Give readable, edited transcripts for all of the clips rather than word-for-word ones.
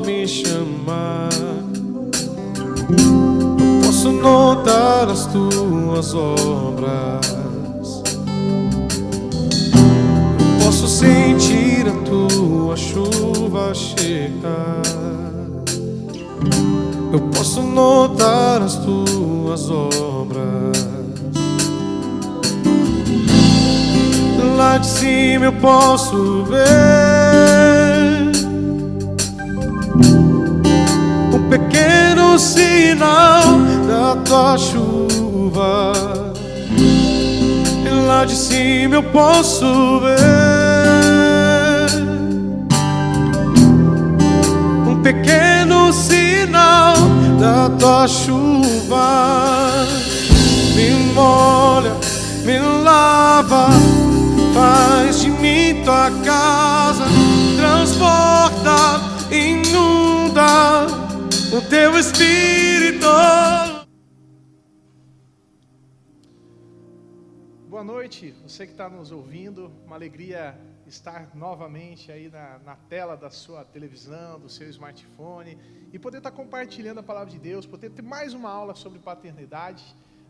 me chamar. Eu posso notar as tuas obras, eu posso sentir a tua chuva chegar. Eu posso notar as tuas obras. Lá de cima eu posso ver um pequeno sinal da tua chuva. E lá de cima eu posso ver um pequeno sinal da tua chuva. Me molha, me lava, faz de mim tua casa, transporta, inunda o teu espírito. Boa noite, você que está nos ouvindo, uma alegria estar novamente aí na tela da sua televisão, do seu smartphone e poder estar compartilhando a palavra de Deus, poder ter mais uma aula sobre paternidade.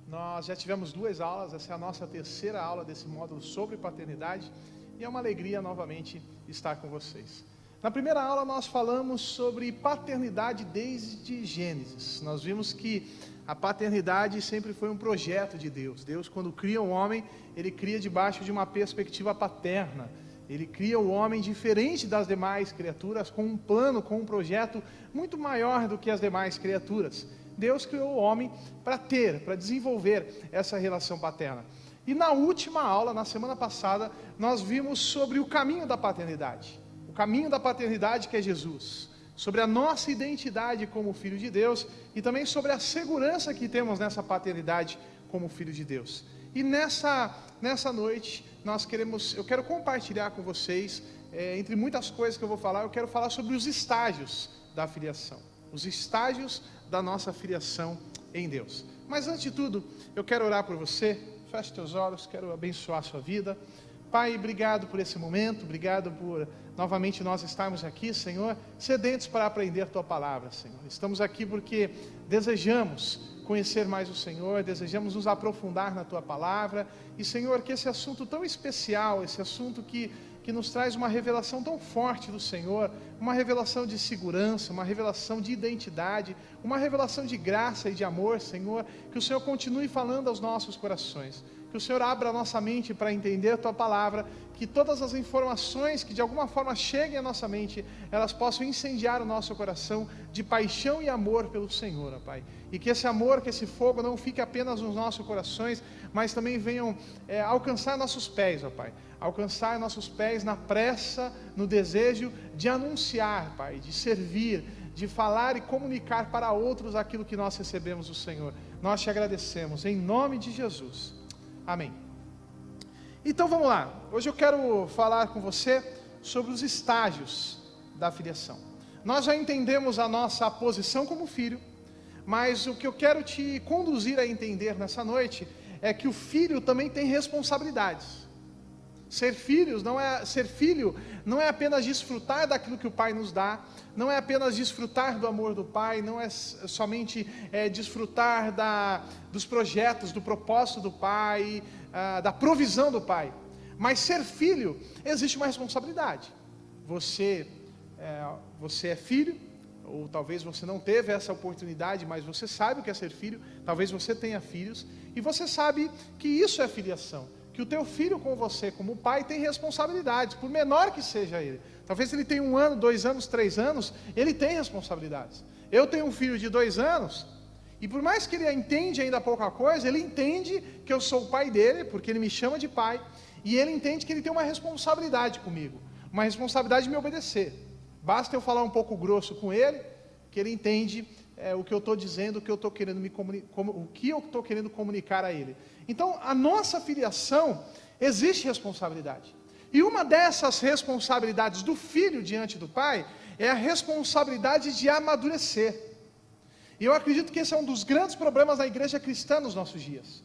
Nós já tivemos 2 aulas, essa é a nossa terceira aula desse módulo sobre paternidade e é uma alegria novamente estar com vocês. Na primeira aula nós falamos sobre paternidade desde Gênesis. Nós vimos que a paternidade sempre foi um projeto de Deus. Deus, quando cria um homem, Ele cria debaixo de uma perspectiva paterna. Ele cria o homem diferente das demais criaturas, com um plano, com um projeto muito maior do que as demais criaturas. Deus criou o homem para desenvolver essa relação paterna. E na última aula, na semana passada, nós vimos sobre o caminho da paternidade. O caminho da paternidade que é Jesus. Sobre a nossa identidade como filho de Deus e também sobre a segurança que temos nessa paternidade como filho de Deus. E nessa noite, eu quero compartilhar com vocês, entre muitas coisas que eu vou falar, eu quero falar sobre os estágios da filiação. Os estágios da nossa filiação em Deus. Mas antes de tudo, eu quero orar por você. Feche teus olhos, quero abençoar a sua vida. Pai, obrigado por esse momento, obrigado por novamente nós estarmos aqui, Senhor, sedentos para aprender a Tua Palavra, Senhor. Estamos aqui porque desejamos conhecer mais o Senhor, desejamos nos aprofundar na Tua Palavra. E, Senhor, que esse assunto tão especial, esse assunto que nos traz uma revelação tão forte do Senhor, uma revelação de segurança, uma revelação de identidade, uma revelação de graça e de amor, Senhor, que o Senhor continue falando aos nossos corações, que o Senhor abra a nossa mente para entender a Tua Palavra, que todas as informações que de alguma forma cheguem à nossa mente, elas possam incendiar o nosso coração de paixão e amor pelo Senhor, ó Pai. E que esse amor, que esse fogo não fique apenas nos nossos corações, mas também venham alcançar nossos pés, ó Pai. Alcançar nossos pés na pressa, no desejo de anunciar, Pai, de servir, de falar e comunicar para outros aquilo que nós recebemos do Senhor. Nós te agradecemos, em nome de Jesus. Amém. Então vamos lá, hoje eu quero falar com você sobre os estágios da filiação. Nós já entendemos a nossa posição como filho, mas o que eu quero te conduzir a entender nessa noite é que o filho também tem responsabilidades. Ser filho não é apenas desfrutar daquilo que o Pai nos dá, não é apenas desfrutar do amor do Pai, não é somente desfrutar dos projetos, do propósito do Pai, da provisão do Pai. Mas ser filho, existe uma responsabilidade. Você é filho, ou talvez você não teve essa oportunidade, mas você sabe o que é ser filho, talvez você tenha filhos, e você sabe que isso é filiação. Que o teu filho com você, como pai, tem responsabilidades, por menor que seja ele. Talvez ele tenha 1 ano, 2 anos, 3 anos, ele tem responsabilidades. Eu tenho um filho de 2 anos, e por mais que ele entende ainda pouca coisa, ele entende que eu sou o pai dele, porque ele me chama de pai, e ele entende que ele tem uma responsabilidade comigo, uma responsabilidade de me obedecer. Basta eu falar um pouco grosso com ele, que ele entende o que eu estou dizendo, o que eu estou querendo comunicar a ele. Então, a nossa filiação, existe responsabilidade. E uma dessas responsabilidades do filho diante do pai, é a responsabilidade de amadurecer. E eu acredito que esse é um dos grandes problemas da igreja cristã nos nossos dias.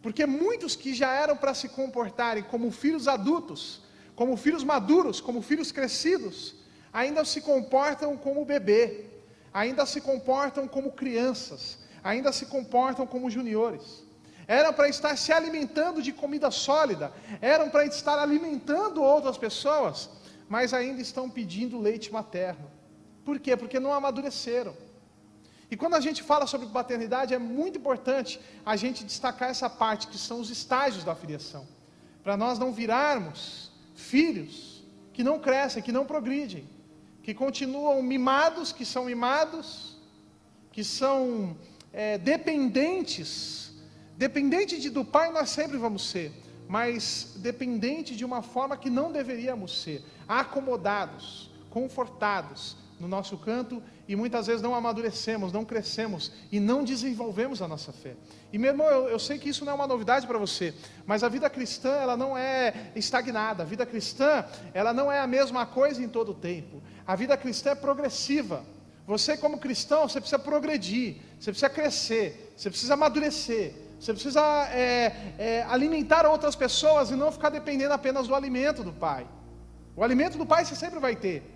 Porque muitos que já eram para se comportarem como filhos adultos, como filhos maduros, como filhos crescidos, ainda se comportam como bebê, ainda se comportam como crianças, ainda se comportam como juniores. Eram para estar se alimentando de comida sólida, eram para estar alimentando outras pessoas, mas ainda estão pedindo leite materno. Por quê? Porque não amadureceram. E quando a gente fala sobre paternidade, é muito importante a gente destacar essa parte, que são os estágios da filiação, para nós não virarmos filhos que não crescem, que não progridem, que continuam mimados, que são dependentes. Dependente do pai nós sempre vamos ser, mas dependente de uma forma que não deveríamos ser, acomodados, confortados no nosso canto, e muitas vezes não amadurecemos, não crescemos e não desenvolvemos a nossa fé. E meu irmão, eu sei que isso não é uma novidade para você, mas a vida cristã, ela não é estagnada. A vida cristã, ela não é a mesma coisa em todo o tempo. A vida cristã é progressiva. Você, como cristão, você precisa progredir, você precisa crescer, você precisa amadurecer, você precisa alimentar outras pessoas e não ficar dependendo apenas do alimento do pai. O alimento do pai você sempre vai ter.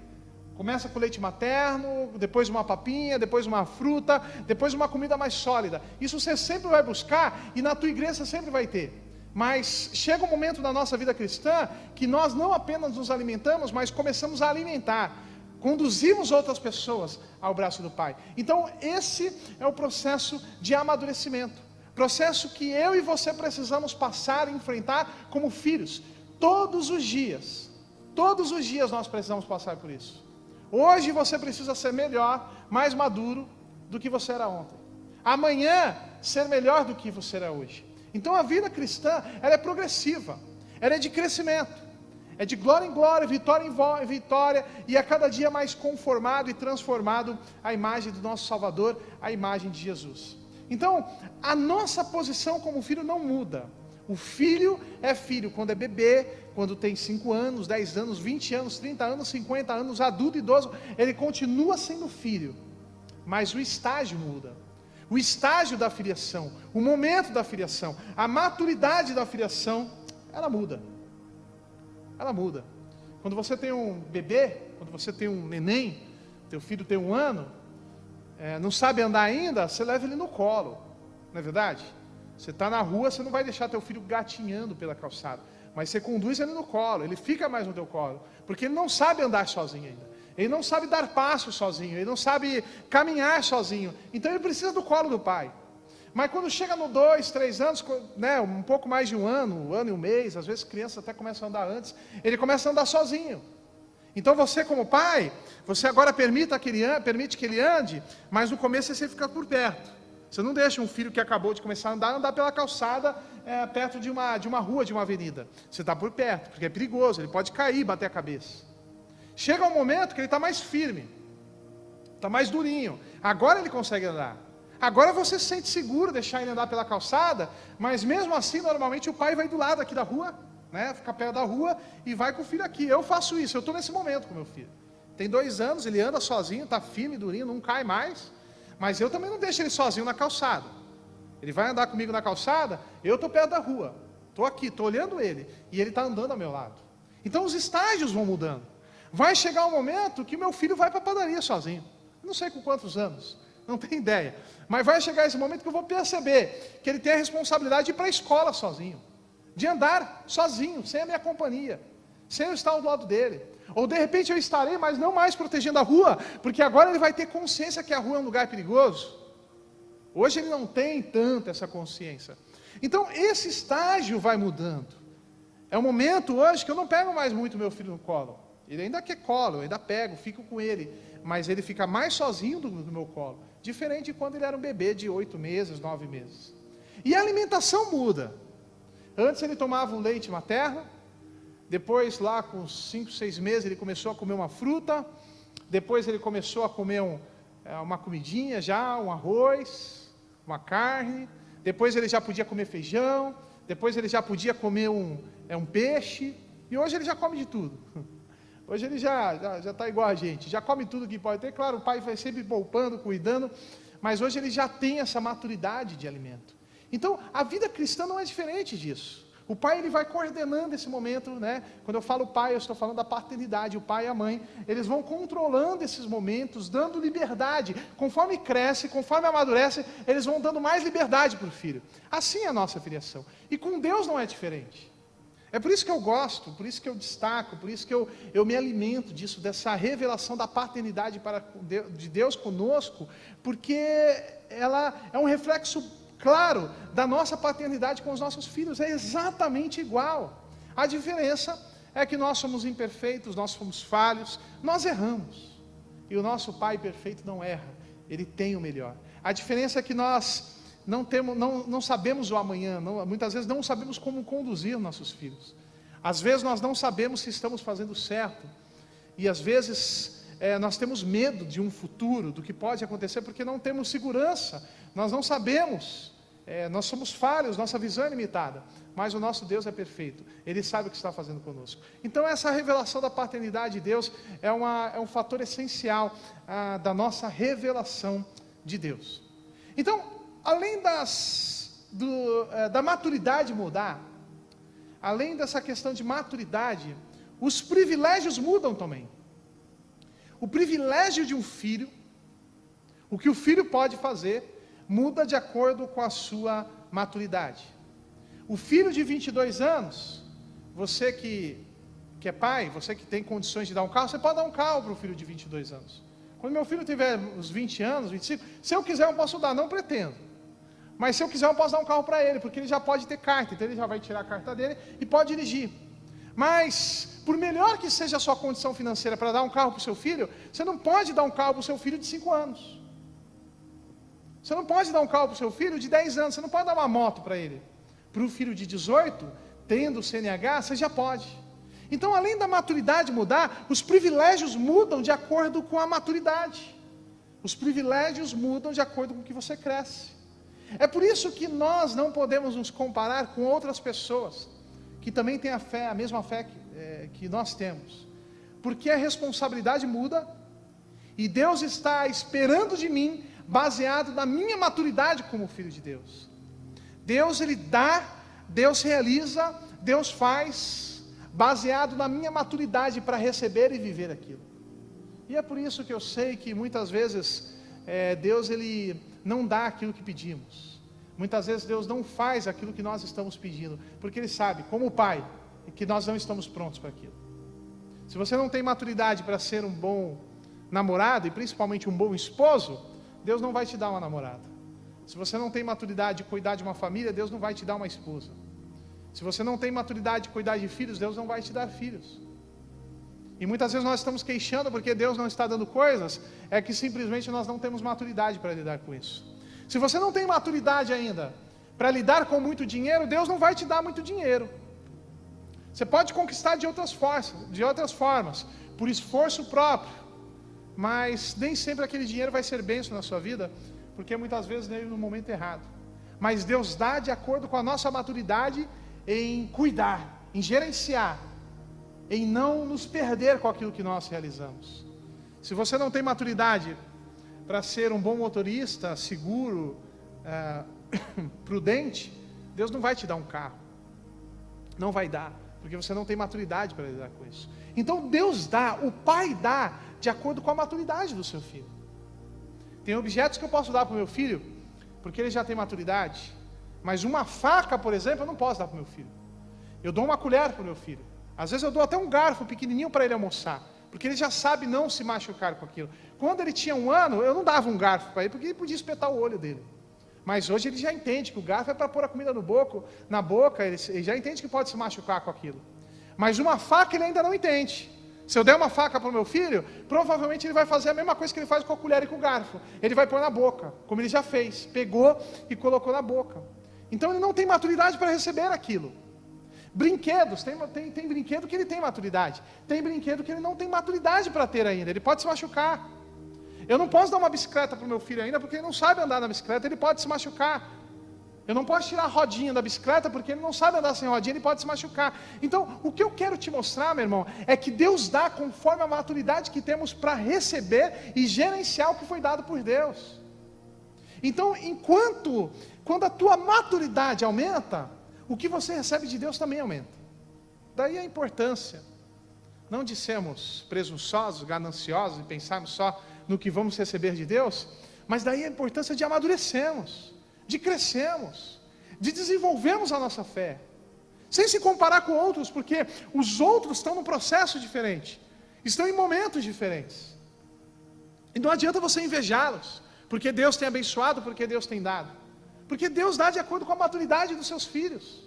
Começa com leite materno, depois uma papinha, depois uma fruta, depois uma comida mais sólida. Isso você sempre vai buscar e na tua igreja você sempre vai ter. Mas chega um momento na nossa vida cristã que nós não apenas nos alimentamos, mas começamos a alimentar. Conduzimos outras pessoas ao braço do Pai. Então esse é o processo de amadurecimento. Processo que eu e você precisamos passar e enfrentar como filhos. Todos os dias nós precisamos passar por isso. Hoje você precisa ser melhor, mais maduro do que você era ontem. Amanhã, ser melhor do que você era hoje. Então a vida cristã, ela é progressiva, ela é de crescimento, é de glória em glória, vitória em vitória, e a cada dia mais conformado e transformado à imagem do nosso Salvador, à imagem de Jesus. Então, a nossa posição como filho não muda. O filho é filho quando é bebê, quando tem 5 anos, 10 anos, 20 anos, 30 anos, 50 anos, adulto, idoso, ele continua sendo filho, mas o estágio muda. O estágio da filiação, o momento da filiação, a maturidade da filiação, ela muda. Ela muda. Quando você tem um bebê, quando você tem um neném, teu filho tem 1 ano, não sabe andar ainda, você leva ele no colo, não é verdade? Você está na rua, você não vai deixar teu filho gatinhando pela calçada, mas você conduz ele no colo, ele fica mais no teu colo, porque ele não sabe andar sozinho ainda, ele não sabe dar passos sozinho, ele não sabe caminhar sozinho, então ele precisa do colo do pai. Mas quando chega no 2, 3 anos, né, um pouco mais de 1 ano, 1 ano e 1 mês, às vezes crianças até começam a andar antes, ele começa a andar sozinho. Então você como pai, você agora permite que ele ande, mas no começo você fica por perto. Você não deixa um filho que acabou de começar a andar pela calçada, perto de uma rua, de uma avenida. Você está por perto, porque é perigoso, ele pode cair e bater a cabeça. Chega um momento que ele está mais firme, está mais durinho, agora ele consegue andar. Agora você se sente seguro deixar ele andar pela calçada, mas mesmo assim, normalmente o pai vai do lado aqui da rua, né, fica perto da rua e vai com o filho aqui. Eu faço isso, eu estou nesse momento com meu filho. Tem 2 anos, ele anda sozinho, está firme, durinho, não cai mais. Mas eu também não deixo ele sozinho na calçada. Ele vai andar comigo na calçada, eu estou perto da rua, estou aqui, estou olhando ele, e ele está andando ao meu lado. Então os estágios vão mudando. Vai chegar um momento que meu filho vai para a padaria sozinho. Não sei com quantos anos, não tenho ideia. Mas vai chegar esse momento que eu vou perceber que ele tem a responsabilidade de ir para a escola sozinho, de andar sozinho, sem a minha companhia, sem eu estar ao lado dele. Ou de repente eu estarei, mas não mais protegendo a rua, porque agora ele vai ter consciência que a rua é um lugar perigoso. Hoje ele não tem tanto essa consciência. Então esse estágio vai mudando. É um momento hoje que eu não pego mais muito meu filho no colo. Ele ainda quer colo, eu ainda pego, fico com ele, mas ele fica mais sozinho do meu colo. Diferente de quando ele era um bebê de 8 meses, 9 meses. E a alimentação muda. Antes ele tomava o leite materno, depois lá com 5, 6 meses ele começou a comer uma fruta, depois ele começou a comer uma comidinha já, um arroz, uma carne, depois ele já podia comer feijão, depois ele já podia comer um peixe, e hoje ele já come de tudo. Hoje ele já está igual a gente, já come tudo que pode ter. Claro, o pai vai sempre poupando, cuidando, mas hoje ele já tem essa maturidade de alimento. Então, a vida cristã não é diferente disso. O pai, ele vai coordenando esse momento, né? Quando eu falo pai, eu estou falando da paternidade. O pai e a mãe, eles vão controlando esses momentos, dando liberdade. Conforme cresce, conforme amadurece, eles vão dando mais liberdade para o filho. Assim é a nossa filiação. E com Deus não é diferente. É por isso que eu gosto, por isso que eu destaco, por isso que eu me alimento disso, dessa revelação da paternidade de Deus conosco, porque ela é um reflexo claro da nossa paternidade com os nossos filhos, é exatamente igual. A diferença é que nós somos imperfeitos, nós somos falhos, nós erramos. E o nosso Pai perfeito não erra, Ele tem o melhor. A diferença é que nós não sabemos o amanhã, muitas vezes não sabemos como conduzir nossos filhos. Às vezes nós não sabemos se estamos fazendo certo, e às vezes nós temos medo de um futuro, do que pode acontecer, porque não temos segurança, nós não sabemos, nós somos falhos, nossa visão é limitada, mas o nosso Deus é perfeito, Ele sabe o que está fazendo conosco. Então essa revelação da paternidade de Deus é um fator essencial da nossa revelação de Deus. Então, além da maturidade mudar, além dessa questão de maturidade, os privilégios mudam também. O privilégio de um filho, o que o filho pode fazer, muda de acordo com a sua maturidade. O filho de 22 anos, você que é pai, você que tem condições de dar um carro, você pode dar um carro para o filho de 22 anos. Quando meu filho tiver uns 20 anos, 25, se eu quiser eu posso dar, não pretendo. Mas se eu quiser eu posso dar um carro para ele, porque ele já pode ter carta, então ele já vai tirar a carta dele e pode dirigir. Mas, por melhor que seja a sua condição financeira para dar um carro para o seu filho, você não pode dar um carro para o seu filho de 5 anos. Você não pode dar um carro para o seu filho de 10 anos, você não pode dar uma moto para ele. Para o filho de 18, tendo o CNH, você já pode. Então, além da maturidade mudar, os privilégios mudam de acordo com a maturidade. Os privilégios mudam de acordo com o que você cresce. É por isso que nós não podemos nos comparar com outras pessoas que também têm a mesma fé que nós temos. Porque a responsabilidade muda e Deus está esperando de mim, baseado na minha maturidade como filho de Deus. Deus, Ele dá, Deus realiza, Deus faz, baseado na minha maturidade para receber e viver aquilo. E é por isso que eu sei que muitas vezes Deus, Ele não dá aquilo que pedimos. Muitas vezes Deus não faz aquilo que nós estamos pedindo, porque Ele sabe, como Pai, que nós não estamos prontos para aquilo. Se você não tem maturidade para ser um bom namorado, e principalmente um bom esposo, Deus não vai te dar uma namorada. Se você não tem maturidade de cuidar de uma família, Deus não vai te dar uma esposa. Se você não tem maturidade de cuidar de filhos, Deus não vai te dar filhos. E muitas vezes nós estamos queixando porque Deus não está dando coisas, é que simplesmente nós não temos maturidade para lidar com isso. Se você não tem maturidade ainda para lidar com muito dinheiro, Deus não vai te dar muito dinheiro. Você pode conquistar de outras formas, por esforço próprio, mas nem sempre aquele dinheiro vai ser bênção na sua vida, porque muitas vezes veio no momento errado. Mas Deus dá de acordo com a nossa maturidade em cuidar, em gerenciar, em não nos perder com aquilo que nós realizamos. Se você não tem maturidade para ser um bom motorista, seguro, prudente, Deus não vai te dar um carro. Não vai dar, porque você não tem maturidade para lidar com isso. Então Deus dá, o Pai dá, de acordo com a maturidade do seu filho. Tem objetos que eu posso dar para o meu filho, porque ele já tem maturidade. Mas uma faca, por exemplo, eu não posso dar para o meu filho. Eu dou uma colher para o meu filho. Às vezes eu dou até um garfo pequenininho para ele almoçar, porque ele já sabe não se machucar com aquilo. Quando ele tinha 1 ano, eu não dava um garfo para ele, porque ele podia espetar o olho dele. Mas hoje ele já entende que o garfo é para pôr a comida na boca, ele já entende que pode se machucar com aquilo. Mas uma faca ele ainda não entende. Se eu der uma faca para o meu filho, provavelmente ele vai fazer a mesma coisa que ele faz com a colher e com o garfo. Ele vai pôr na boca, como ele já fez. Pegou e colocou na boca. Então ele não tem maturidade para receber aquilo. Brinquedos, tem brinquedo que ele tem maturidade. Tem brinquedo que ele não tem maturidade para ter ainda. Ele pode se machucar. Eu não posso dar uma bicicleta para o meu filho ainda, porque ele não sabe andar na bicicleta, ele pode se machucar. Eu não posso tirar a rodinha da bicicleta, porque ele não sabe andar sem rodinha, ele pode se machucar. Então, o que eu quero te mostrar, meu irmão, é que Deus dá conforme a maturidade que temos para receber e gerenciar o que foi dado por Deus. Então, quando a tua maturidade aumenta, o que você recebe de Deus também aumenta. Daí a importância, não de sermos presunçosos, gananciosos e pensarmos só no que vamos receber de Deus, mas daí a importância de amadurecermos, de crescermos, de desenvolvermos a nossa fé, sem se comparar com outros, porque os outros estão num processo diferente, estão em momentos diferentes, e não adianta você invejá-los, porque Deus tem abençoado, porque Deus tem dado, porque Deus dá de acordo com a maturidade dos seus filhos,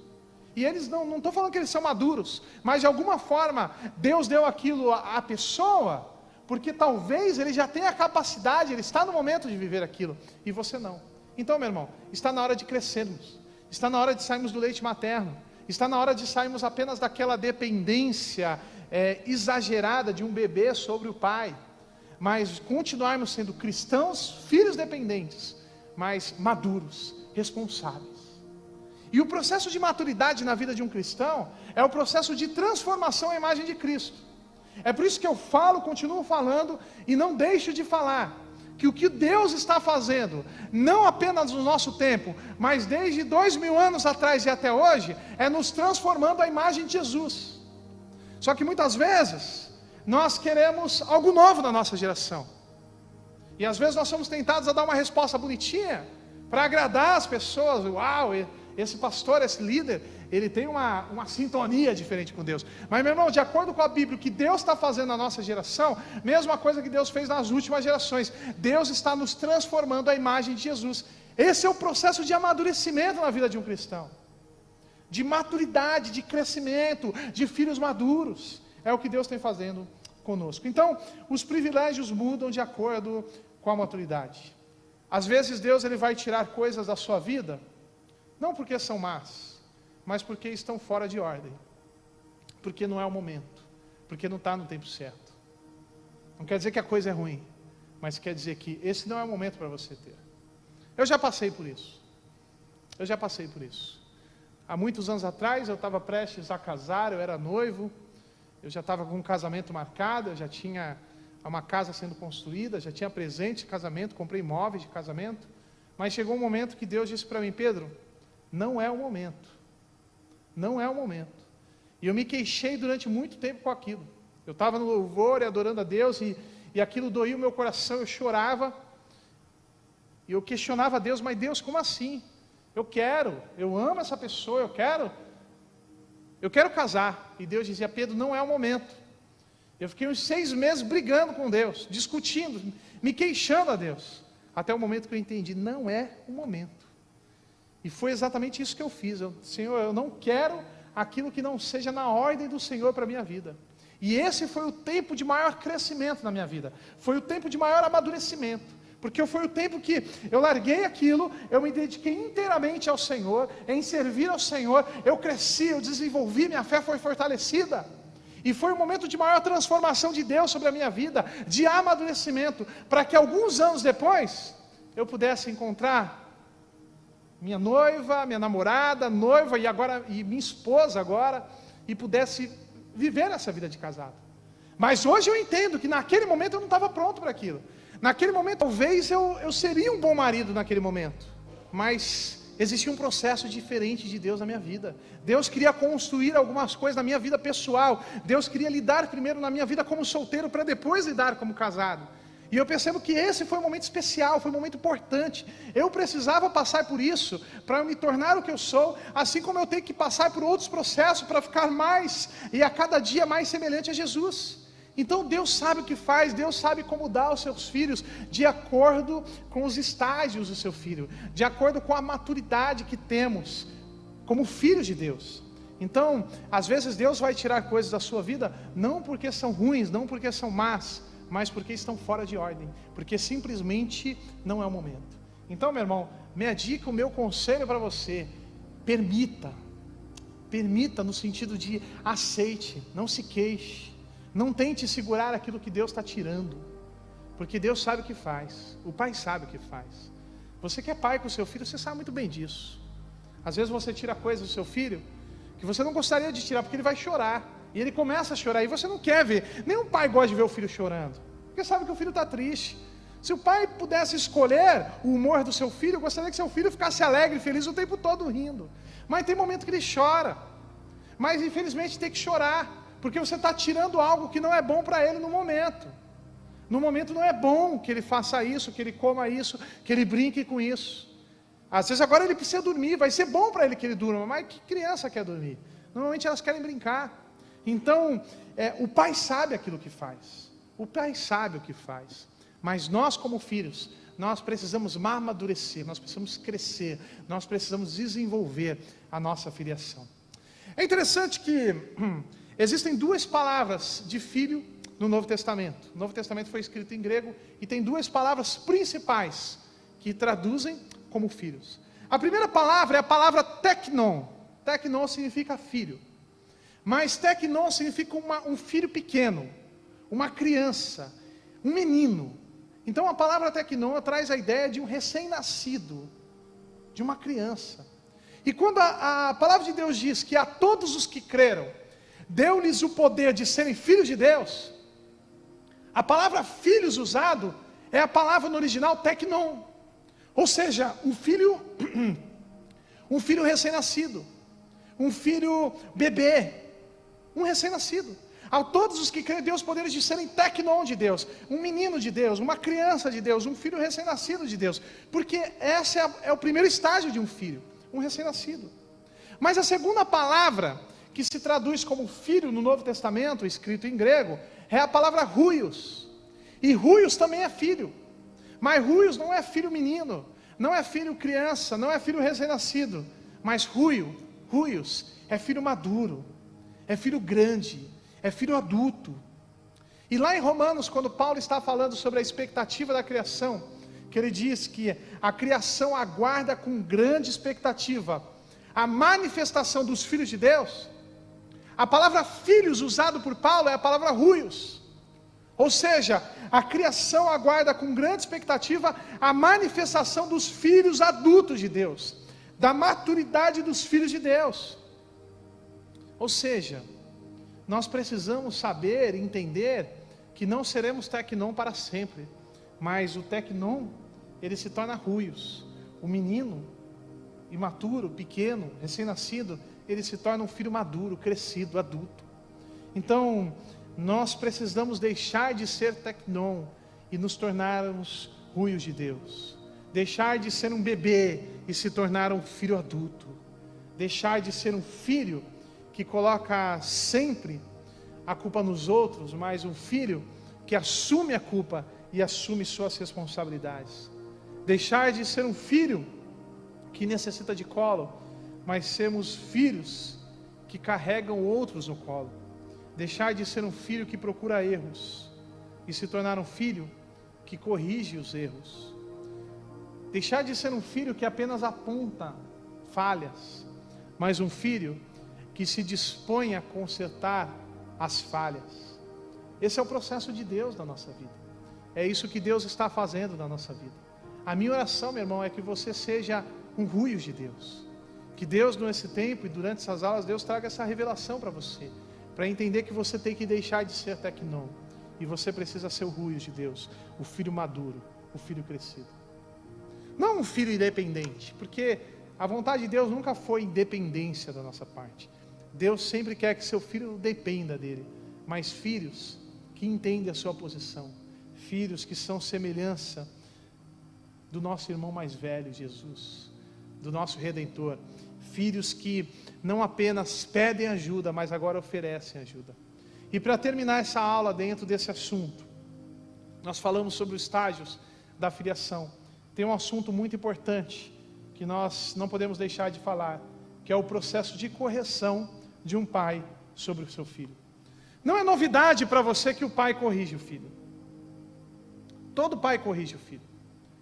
e eles não estou falando que eles são maduros, mas de alguma forma, Deus deu aquilo à pessoa, porque talvez ele já tenha a capacidade, ele está no momento de viver aquilo, e você não. Então, meu irmão, está na hora de crescermos, está na hora de sairmos do leite materno, está na hora de sairmos apenas daquela dependência exagerada de um bebê sobre o pai, mas continuarmos sendo cristãos, filhos dependentes, mas maduros, responsáveis. E o processo de maturidade na vida de um cristão é o processo de transformação à imagem de Cristo. É por isso que eu falo, continuo falando e não deixo de falar que o que Deus está fazendo, não apenas no nosso tempo, mas desde 2000 anos atrás e até hoje, é nos transformando à imagem de Jesus. Só que muitas vezes nós queremos algo novo na nossa geração, e às vezes nós somos tentados a dar uma resposta bonitinha para agradar as pessoas. Uau, esse pastor, esse líder, ele tem uma sintonia diferente com Deus. Mas, meu irmão, de acordo com a Bíblia, o que Deus está fazendo na nossa geração, mesma coisa que Deus fez nas últimas gerações, Deus está nos transformando à imagem de Jesus. Esse é o processo de amadurecimento na vida de um cristão, de maturidade, de crescimento, de filhos maduros. É o que Deus tem fazendo conosco. Então, os privilégios mudam de acordo com a maturidade. Às vezes Deus ele vai tirar coisas da sua vida, não porque são más, mas porque estão fora de ordem, porque não é o momento, porque não está no tempo certo. Não quer dizer que a coisa é ruim, mas quer dizer que esse não é o momento para você ter. Eu já passei por isso. Há muitos anos atrás eu estava prestes a casar, eu era noivo, eu já estava com um casamento marcado, eu já tinha uma casa sendo construída, já tinha presente de casamento, comprei imóveis de casamento, mas chegou um momento que Deus disse para mim: Pedro, não é o momento. E eu me queixei durante muito tempo com aquilo. Eu estava no louvor e adorando a Deus, e aquilo doía o meu coração, eu chorava, e eu questionava a Deus: mas Deus, como assim? Eu amo essa pessoa, eu quero casar. E Deus dizia: Pedro, não é o momento. Eu fiquei uns 6 meses brigando com Deus, discutindo, me queixando a Deus, até o momento que eu entendi: não é o momento. E foi exatamente isso que eu fiz. Senhor, eu não quero aquilo que não seja na ordem do Senhor para a minha vida. E esse foi o tempo de maior crescimento na minha vida, foi o tempo de maior amadurecimento, porque foi o tempo que eu larguei aquilo, eu me dediquei inteiramente ao Senhor, em servir ao Senhor, eu cresci, eu desenvolvi, minha fé foi fortalecida, e foi um momento de maior transformação de Deus sobre a minha vida, de amadurecimento, para que alguns anos depois, eu pudesse encontrar minha noiva, minha namorada, noiva e minha esposa agora, e pudesse viver essa vida de casado. Mas hoje eu entendo que naquele momento eu não estava pronto para aquilo. Naquele momento, talvez eu seria um bom marido naquele momento, mas existia um processo diferente de Deus na minha vida. Deus queria construir algumas coisas na minha vida pessoal. Deus queria lidar primeiro na minha vida como solteiro, para depois lidar como casado. E eu percebo que esse foi um momento especial, foi um momento importante. Eu precisava passar por isso, para me tornar o que eu sou, assim como eu tenho que passar por outros processos, para ficar mais, e a cada dia mais semelhante a Jesus. Então Deus sabe o que faz, Deus sabe como dar aos seus filhos, de acordo com os estágios do seu filho, de acordo com a maturidade que temos, como filhos de Deus. Então, às vezes Deus vai tirar coisas da sua vida, não porque são ruins, não porque são más, mas porque estão fora de ordem, porque simplesmente não é o momento. Então, meu irmão, minha dica, o meu conselho para você: permita no sentido de aceite, não se queixe, não tente segurar aquilo que Deus está tirando, porque Deus sabe o que faz, o Pai sabe o que faz. Você que é pai com o seu filho, você sabe muito bem disso. Às vezes você tira coisas do seu filho que você não gostaria de tirar, porque ele vai chorar, e ele começa a chorar, e você não quer ver. Nenhum pai gosta de ver o filho chorando, porque sabe que o filho está triste. Se o pai pudesse escolher o humor do seu filho, eu gostaria que seu filho ficasse alegre e feliz o tempo todo rindo. Mas tem momento que ele chora. Mas infelizmente tem que chorar, porque você está tirando algo que não é bom para ele no momento. No momento não é bom que ele faça isso, que ele coma isso, que ele brinque com isso. Às vezes agora ele precisa dormir, vai ser bom para ele que ele durma, mas que criança quer dormir? Normalmente elas querem brincar. Então, o pai sabe aquilo que faz. O pai sabe o que faz. Mas nós como filhos, nós precisamos amadurecer, nós precisamos crescer, nós precisamos desenvolver a nossa filiação. É interessante que existem duas palavras de filho no Novo Testamento. O Novo Testamento foi escrito em grego e tem duas palavras principais que traduzem como filhos. A primeira palavra é a palavra teknon. Teknon significa filho. Mas teknon significa um filho pequeno, uma criança, um menino. Então a palavra teknon traz a ideia de um recém-nascido, de uma criança. E quando a palavra de Deus diz que a todos os que creram, deu-lhes o poder de serem filhos de Deus, a palavra filhos usado é a palavra no original teknon. Ou seja, um filho recém-nascido, um filho bebê, um recém-nascido. A todos os que creem, deu os poderes de serem teknon de Deus, um menino de Deus, uma criança de Deus, um filho recém-nascido de Deus, porque esse é o primeiro estágio de um filho, um recém-nascido. Mas a segunda palavra que se traduz como filho no Novo Testamento, escrito em grego, é a palavra huios. E huios também é filho, mas huios não é filho menino, não é filho criança, não é filho recém-nascido, mas huios é filho maduro, é filho grande, é filho adulto. E lá em Romanos, quando Paulo está falando sobre a expectativa da criação, que ele diz que a criação aguarda com grande expectativa a manifestação dos filhos de Deus, a palavra filhos usado por Paulo é a palavra huios. Ou seja, a criação aguarda com grande expectativa a manifestação dos filhos adultos de Deus, da maturidade dos filhos de Deus. Ou seja, nós precisamos saber e entender que não seremos teknon para sempre, mas o teknon, ele se torna huios. O menino imaturo, pequeno, recém-nascido, ele se torna um filho maduro, crescido, adulto. Então, nós precisamos deixar de ser teknon e nos tornarmos huios de Deus. Deixar de ser um bebê e se tornar um filho adulto. Deixar de ser um filho que coloca sempre a culpa nos outros, mas um filho que assume a culpa e assume suas responsabilidades. Deixar de ser um filho que necessita de colo, mas sermos filhos que carregam outros no colo. Deixar de ser um filho que procura erros e se tornar um filho que corrige os erros. Deixar de ser um filho que apenas aponta falhas, mas um filho que se dispõe a consertar as falhas. Esse é o processo de Deus na nossa vida. É isso que Deus está fazendo na nossa vida. A minha oração, meu irmão, é que você seja um huios de Deus. Que Deus, nesse tempo e durante essas aulas, Deus traga essa revelação para você, para entender que você tem que deixar de ser teknon, e você precisa ser o huios de Deus, o filho maduro, o filho crescido. Não um filho independente, porque a vontade de Deus nunca foi independência da nossa parte. Deus sempre quer que seu filho dependa dele, mas filhos que entendem a sua posição, filhos que são semelhança do nosso irmão mais velho, Jesus, do nosso Redentor, filhos que não apenas pedem ajuda, mas agora oferecem ajuda. E para terminar essa aula dentro desse assunto, nós falamos sobre os estágios da filiação. Tem um assunto muito importante que nós não podemos deixar de falar, que é o processo de correção de um pai sobre o seu filho. Não é novidade para você que o pai corrige o filho. Todo pai corrige o filho.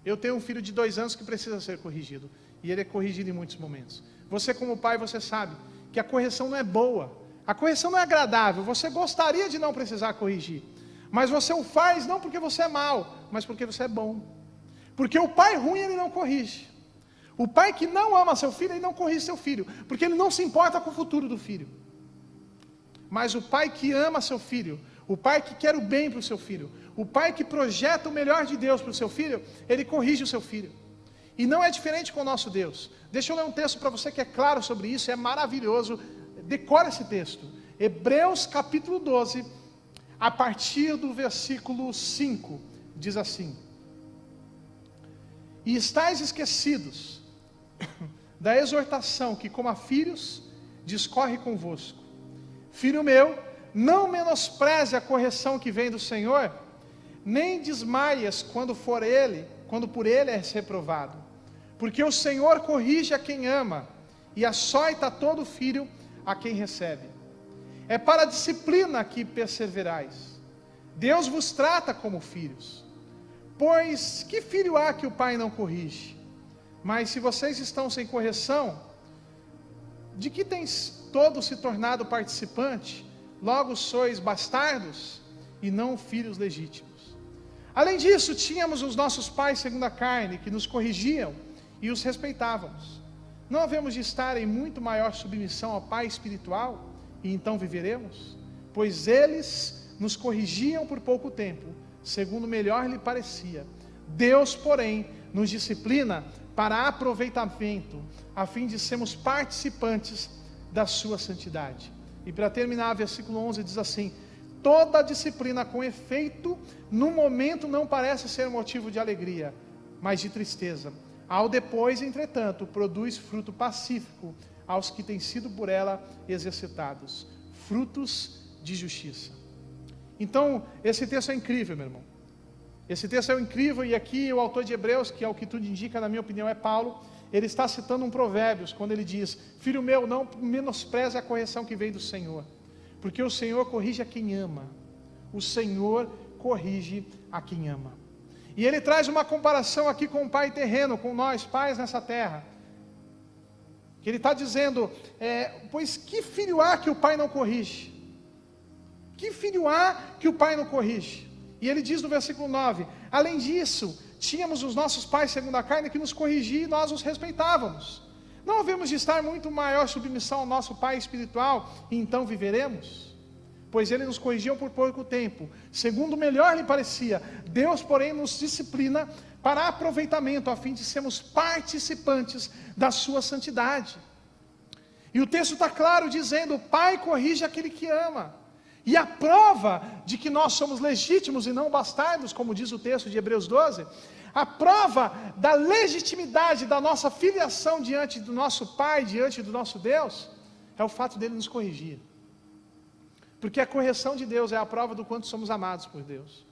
Eu tenho um filho de 2 anos que precisa ser corrigido, e ele é corrigido em muitos momentos. Você como pai, você sabe que a correção não é boa, a correção não é agradável, você gostaria de não precisar corrigir, mas você o faz não porque você é mau, mas porque você é bom. Porque o pai ruim, ele não corrige. O pai que não ama seu filho, ele não corrige seu filho, porque ele não se importa com o futuro do filho. Mas o pai que ama seu filho, o pai que quer o bem para o seu filho, o pai que projeta o melhor de Deus para o seu filho, ele corrige o seu filho. E não é diferente com o nosso Deus. Deixa eu ler um texto para você que é claro sobre isso, é maravilhoso. Decora esse texto. Hebreus capítulo 12, a partir do versículo 5, diz assim: E estáis esquecidos da exortação que, como a filhos, discorre convosco. Filho meu, não menospreze a correção que vem do Senhor, nem desmaias quando por ele és reprovado. Porque o Senhor corrige a quem ama, e açoita todo filho a quem recebe. É para a disciplina que perseverais. Deus vos trata como filhos. Pois que filho há que o pai não corrige? Mas se vocês estão sem correção, de que tens todos se tornado participante? Logo sois bastardos e não filhos legítimos. Além disso, tínhamos os nossos pais segundo a carne, que nos corrigiam e os respeitávamos. Não havemos de estar em muito maior submissão ao Pai espiritual, e então viveremos? Pois eles nos corrigiam por pouco tempo, segundo melhor lhe parecia. Deus, porém, nos disciplina para aproveitamento, a fim de sermos participantes da sua santidade. E para terminar, versículo 11 diz assim: toda disciplina com efeito, no momento não parece ser motivo de alegria, mas de tristeza. Ao depois, entretanto, produz fruto pacífico aos que têm sido por ela exercitados, frutos de justiça. Então, esse texto é incrível, meu irmão. Esse texto é incrível, e aqui o autor de Hebreus, que é o que tudo indica, na minha opinião, é Paulo. Ele está citando um Provérbios, quando ele diz: filho meu, não menospreze a correção que vem do Senhor, porque o Senhor corrige a quem ama. O Senhor corrige a quem ama. E ele traz uma comparação aqui com o pai terreno, com nós, pais nessa terra. Que ele está dizendo, pois que filho há que o pai não corrige? Que filho há que o pai não corrige? E ele diz no versículo 9, além disso, tínhamos os nossos pais segundo a carne que nos corrigiam e nós os respeitávamos. Não havemos de estar muito maior submissão ao nosso pai espiritual, e então viveremos? Pois ele nos corrigiu por pouco tempo, segundo melhor lhe parecia. Deus, porém, nos disciplina para aproveitamento, a fim de sermos participantes da sua santidade. E o texto está claro, dizendo: o pai corrige aquele que ama. E a prova de que nós somos legítimos e não bastardos, como diz o texto de Hebreus 12, a prova da legitimidade da nossa filiação diante do nosso pai, diante do nosso Deus, é o fato dele nos corrigir. Porque a correção de Deus é a prova do quanto somos amados por Deus.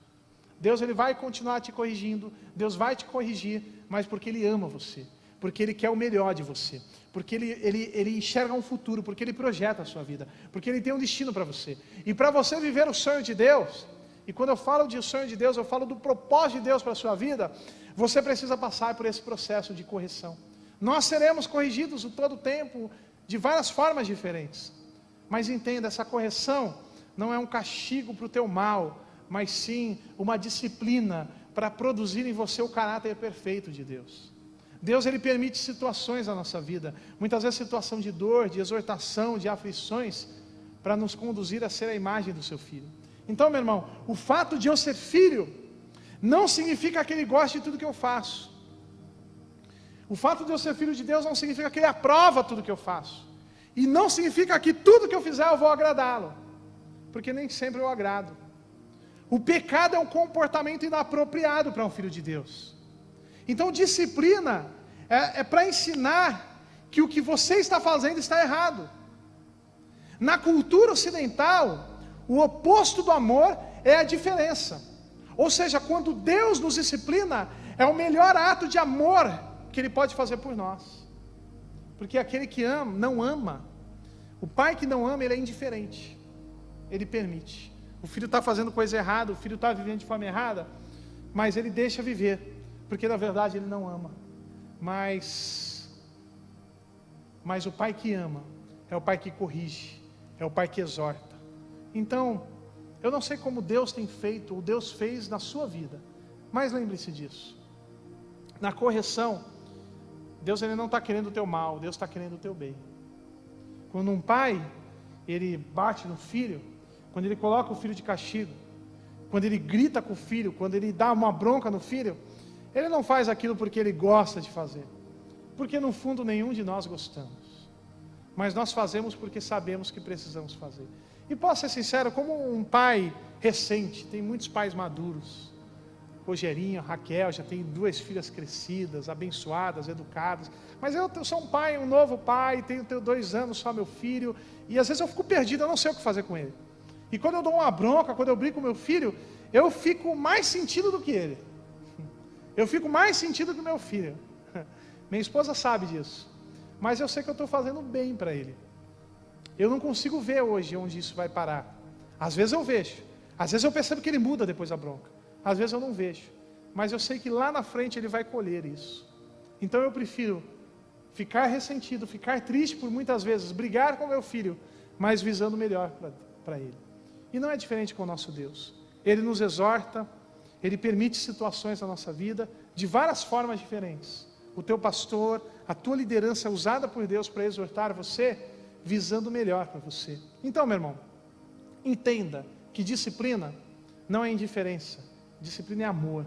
Deus, ele vai continuar te corrigindo, Deus vai te corrigir, mas porque ele ama você, porque ele quer o melhor de você, porque ele enxerga um futuro, porque ele projeta a sua vida, porque ele tem um destino para você. E para você viver o sonho de Deus, e quando eu falo de sonho de Deus, eu falo do propósito de Deus para a sua vida, você precisa passar por esse processo de correção. Nós seremos corrigidos todo o tempo, de várias formas diferentes. Mas entenda, essa correção não é um castigo para o teu mal, mas sim uma disciplina para produzir em você o caráter perfeito de Deus. Deus, ele permite situações na nossa vida, muitas vezes situação de dor, de exortação, de aflições, para nos conduzir a ser a imagem do seu Filho. Então, meu irmão, o fato de eu ser filho, não significa que ele goste de tudo que eu faço. O fato de eu ser filho de Deus não significa que ele aprova tudo que eu faço. E não significa que tudo que eu fizer eu vou agradá-lo, porque nem sempre eu agrado. O pecado é um comportamento inapropriado para um filho de Deus. Então disciplina é para ensinar que o que você está fazendo está errado. Na cultura ocidental, o oposto do amor é a diferença. Ou seja, quando Deus nos disciplina, é o melhor ato de amor que Ele pode fazer por nós. Porque aquele que ama, não ama. O pai que não ama, ele é indiferente. Ele permite. O filho está fazendo coisa errada, o filho está vivendo de forma errada, mas ele deixa viver, porque na verdade ele não ama. Mas o pai que ama, é o pai que corrige, é o pai que exorta. Então, eu não sei como Deus tem feito, ou Deus fez na sua vida, mas lembre-se disso. Na correção, Deus, ele não está querendo o teu mal, Deus está querendo o teu bem. Quando um pai, ele bate no filho, quando ele coloca o filho de castigo, quando ele grita com o filho, quando ele dá uma bronca no filho, Ele não faz aquilo porque ele gosta de fazer, porque no fundo nenhum de nós gostamos, mas nós fazemos porque sabemos que precisamos fazer. E posso ser sincero, como um pai recente, tem muitos pais maduros, Rogerinho, Raquel, já tem 2 filhas crescidas, abençoadas, educadas, mas eu sou um pai, um novo pai, tenho 2 anos só meu filho, e às vezes eu fico perdido, eu não sei o que fazer com ele. E quando eu dou uma bronca, quando eu brigo com meu filho, eu fico mais sentido do que ele. Eu fico mais sentido que meu filho. Minha esposa sabe disso, mas eu sei que eu estou fazendo bem para ele. Eu não consigo ver hoje onde isso vai parar. Às vezes eu vejo, às vezes eu percebo que ele muda depois da bronca, às vezes eu não vejo, mas eu sei que lá na frente ele vai colher isso. Então eu prefiro ficar ressentido, ficar triste por muitas vezes, brigar com meu filho, mas visando o melhor para ele. E não é diferente com o nosso Deus. Ele nos exorta, Ele permite situações na nossa vida de várias formas diferentes. O teu pastor, a tua liderança é usada por Deus para exortar você, visando o melhor para você. Então, meu irmão, entenda que disciplina não é indiferença, disciplina é amor.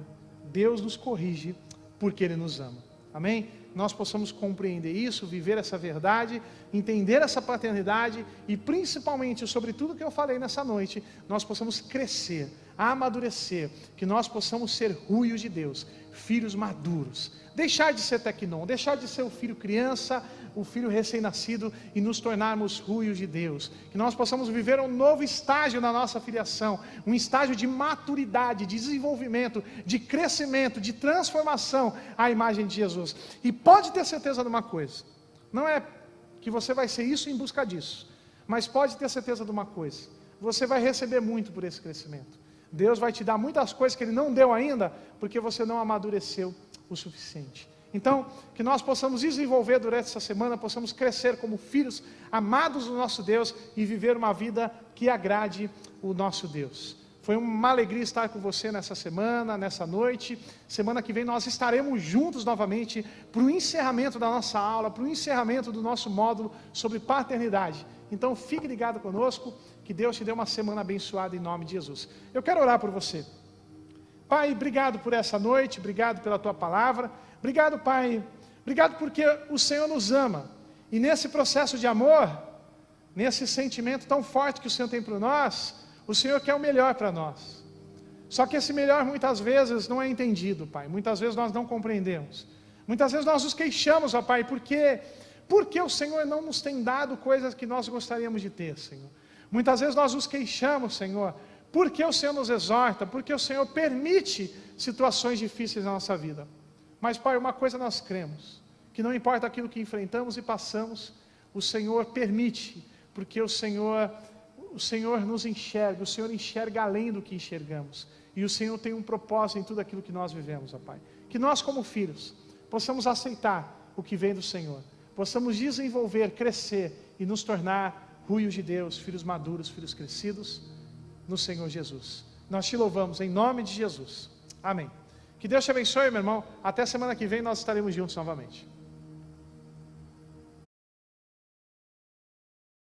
Deus nos corrige porque Ele nos ama. Amém? Nós possamos compreender isso, viver essa verdade, entender essa paternidade e principalmente, sobre tudo que eu falei nessa noite, nós possamos crescer, amadurecer, que nós possamos ser ruios de Deus, filhos maduros, deixar de ser tecnon, deixar de ser o filho criança, o filho recém-nascido e nos tornarmos ruios de Deus, que nós possamos viver um novo estágio na nossa filiação, um estágio de maturidade, de desenvolvimento, de crescimento, de transformação à imagem de Jesus. E pode ter certeza de uma coisa, não é que você vai ser isso em busca disso, mas pode ter certeza de uma coisa, você vai receber muito por esse crescimento. Deus vai te dar muitas coisas que Ele não deu ainda, porque você não amadureceu o suficiente. Então, que nós possamos desenvolver durante essa semana, possamos crescer como filhos amados do nosso Deus e viver uma vida que agrade o nosso Deus. Foi uma alegria estar com você nessa semana, nessa noite. Semana que vem nós estaremos juntos novamente para o encerramento da nossa aula, para o encerramento do nosso módulo sobre paternidade. Então, fique ligado conosco, que Deus te dê uma semana abençoada em nome de Jesus. Eu quero orar por você. Pai, obrigado por essa noite, obrigado pela Tua palavra. Obrigado, Pai, obrigado porque o Senhor nos ama, e nesse processo de amor, nesse sentimento tão forte que o Senhor tem por nós, o Senhor quer o melhor para nós. Só que esse melhor muitas vezes não é entendido, Pai, muitas vezes nós não compreendemos, muitas vezes nós nos queixamos, ó Pai, porque o Senhor não nos tem dado coisas que nós gostaríamos de ter, Senhor. Muitas vezes nós nos queixamos, Senhor, porque o Senhor nos exorta, porque o Senhor permite situações difíceis na nossa vida. Mas, Pai, uma coisa nós cremos, que não importa aquilo que enfrentamos e passamos, o Senhor permite, porque o Senhor nos enxerga, o Senhor enxerga além do que enxergamos, e o Senhor tem um propósito em tudo aquilo que nós vivemos, ó Pai. Que nós, como filhos, possamos aceitar o que vem do Senhor, possamos desenvolver, crescer e nos tornar ruios de Deus, filhos maduros, filhos crescidos no Senhor Jesus. Nós te louvamos em nome de Jesus. Amém. Que Deus te abençoe, meu irmão. Até semana que vem nós estaremos juntos novamente.